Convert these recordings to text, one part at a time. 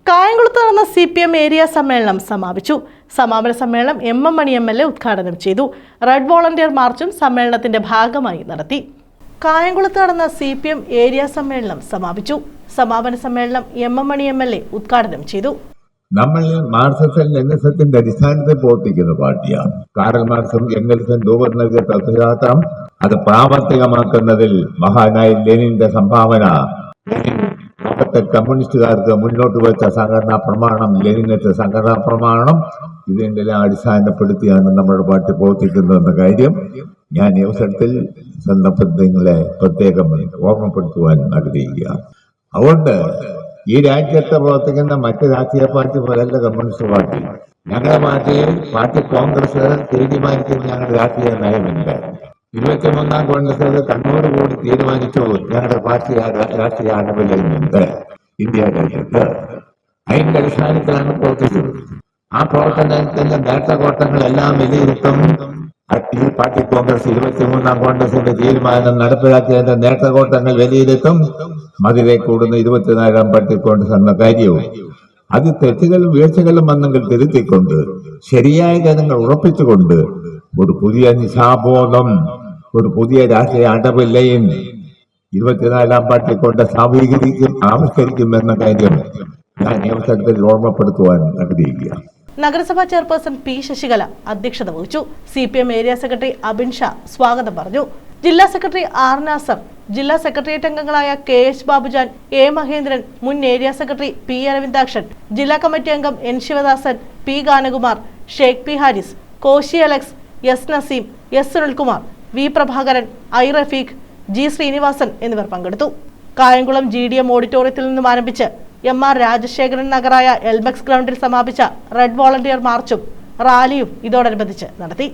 കായംകുളത്ത് നടന്ന CPM area സമ്മേളനം സമാപിച്ചു. സമാപന സമ്മേളനം MM മണി MLA ഉദ്ഘാടനം ചെയ്തു. റെഡ് വോളണ്ടിയർ മാർച്ചും സമ്മേളനത്തിന്റെ ഭാഗമായി നടത്തി. കായംകുളത്ത് നടന്ന CPM ഏരിയ സമ്മേളനം സമാപിച്ചു. സമാപന സമ്മേളനം MM മണി MLA ഉദ്ഘാടനം ചെയ്തു. നമ്മൾ മാർക്സിസം ലെനിനിസത്തിന്റെ അടിസ്ഥാനത്തിൽ പ്രവർത്തിക്കുന്ന പാർട്ടിയാണ്. കാറൽ മാർക്സും എംഗൽസും രൂപം നൽകിയ തത്വശാസ്ത്രം അത് പ്രാവർത്തികമാക്കുന്നതിൽ മഹാനായ ലെനിന്റെ സംഭാവന, ലോകത്തെ കമ്മ്യൂണിസ്റ്റുകാർക്ക് മുന്നോട്ട് വെച്ച സംഘടനാ പ്രമാണം, ലെനിനത്തെ സംഘടനാ പ്രമാണം, ഇതിന്റെ എല്ലാം അടിസ്ഥാനപ്പെടുത്തിയാണ് നമ്മുടെ പാർട്ടി പ്രവർത്തിക്കുന്നതെന്ന കാര്യം ഞാൻ ഈ അവസരത്തിൽ സന്ദർഭങ്ങളെ പ്രത്യേകം ഓർമ്മപ്പെടുത്തുവാൻ ആഗ്രഹിക്കുക. അതുകൊണ്ട് ഈ രാജ്യത്ത് പ്രവർത്തിക്കുന്ന മറ്റ് രാഷ്ട്രീയ പാർട്ടി പോലല്ല കമ്മ്യൂണിസ്റ്റ് പാർട്ടി. ഞങ്ങളുടെ പാർട്ടി കോൺഗ്രസ് തീരുമാനിക്കുന്ന ഞങ്ങളുടെ രാഷ്ട്രീയ നയമില്ല. 23-ാം കോൺഗ്രസ് കണ്ണൂർ കൂടി തീരുമാനിച്ചു ഞങ്ങളുടെ പാർട്ടി രാഷ്ട്രീയ ആണവലുണ്ട് ഇന്ത്യ രാജ്യത്ത്. അതിന്റെ അടിസ്ഥാനത്തിലാണ് പ്രവർത്തിച്ചത്. ആ പ്രവർത്തനത്തിന്റെ നേട്ടകോട്ടങ്ങളെല്ലാം വിലയിരുത്തും ഈ പാർട്ടി കോൺഗ്രസ്. 23-ാം കോൺഗ്രസിന്റെ തീരുമാനം നടപ്പിലാക്കിയതിന്റെ നേട്ടകോട്ടങ്ങൾ വിലയിരുത്തും. മതിരെ കൂടുന്ന 24-ാം പാർട്ടി കോൺഗ്രസ് എന്ന കാര്യവും അത് തെറ്റുകളും വീഴ്ചകളും വന്നെങ്കിൽ തിരുത്തിക്കൊണ്ട് ശരിയായ കാര്യങ്ങൾ ഉറപ്പിച്ചുകൊണ്ട് ഒരു പുതിയ നിശാബോധം, ഒരു പുതിയ രാഷ്ട്രീയ അടവില്ലയും 24-ാം പാർട്ടി കോൺഗ്രസ് ആവിഷ്കരിക്കും എന്ന കാര്യം ഞാൻ ഈ അവസരത്തിൽ ഓർമ്മപ്പെടുത്തുവാൻ ആഗ്രഹിക്കുക. നഗരസഭാ ചെയർപേഴ്സൺ P. ശശികല അധ്യക്ഷത വഹിച്ചു. CPM area secretary Abin Shah സ്വാഗതം പറഞ്ഞു. ജില്ലാ സെക്രട്ടറി R. നാസർ, ജില്ലാ സെക്രട്ടേറിയറ്റ് അംഗങ്ങളായ KH ബാബുജാൻ, A. മഹേന്ദ്രൻ, മുൻ ഏരിയ സെക്രട്ടറി P. അരവിന്ദാക്ഷൻ, ജില്ലാ കമ്മിറ്റി അംഗം N. Sivadasan, P. Ganakumar, Shaikh P. Haris, Koshy Alex, S. Naseem, S. Sunilkumar, V. Prabhakaran, I. Rafeeq, G. Srinivasan എന്നിവർ പങ്കെടുത്തു. കായംകുളം GDM ഓഡിറ്റോറിയത്തിൽ നിന്നും ആരംഭിച്ച് MR രാജശേഖരൻ നഗറായ എൽബക്സ് ഗ്രൗണ്ടിൽ സമാപിച്ച റെഡ് വോളണ്ടിയർ മാർച്ചും റാലിയും ഇതോടനുബന്ധിച്ച് നടത്തി.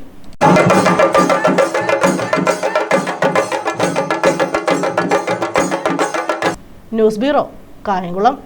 News bureau, Kayamkulam.